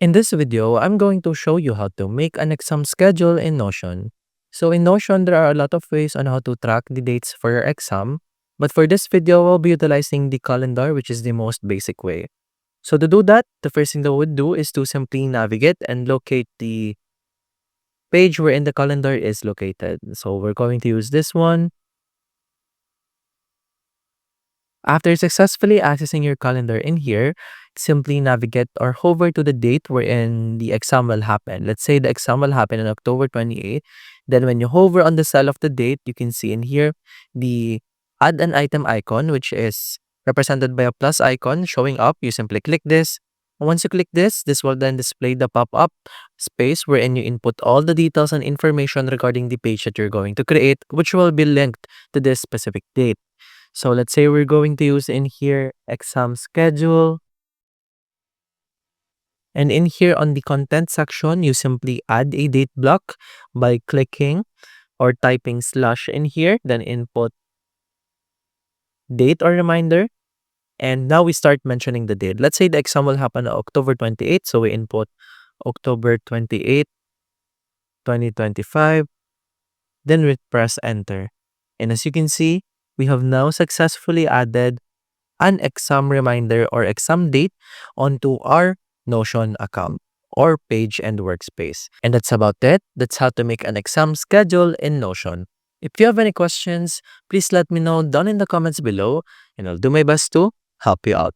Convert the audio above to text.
In this video, I'm going to show you how to make an exam schedule in Notion. So in Notion, there are a lot of ways on how to track the dates for your exam. But for this video, we'll be utilizing the calendar, which is the most basic way. So to do that, the first thing that we'll do is to simply navigate and locate the page wherein the calendar is located. So we're going to use this one. After successfully accessing your calendar in here, simply navigate or hover to the date wherein the exam will happen. Let's say the exam will happen on October 28th. Then when you hover on the cell of the date, you can see in here the add an item icon, which is represented by a plus icon showing up. You simply click this. And once you click this will then display the pop-up space wherein you input all the details and information regarding the page that you're going to create, which will be linked to this specific date. So let's say we're going to use in here exam schedule. And in here on the content section, you simply add a date block by clicking or typing slash in here, then input date or reminder. And now we start mentioning the date. Let's say the exam will happen on October 28th. So we input October 28th, 2025. Then we press enter. And as you can see, we have now successfully added an exam reminder or exam date onto our Notion account or page and workspace. And that's about it. That's how to make an exam schedule in Notion. If you have any questions, please let me know down in the comments below and I'll do my best to help you out.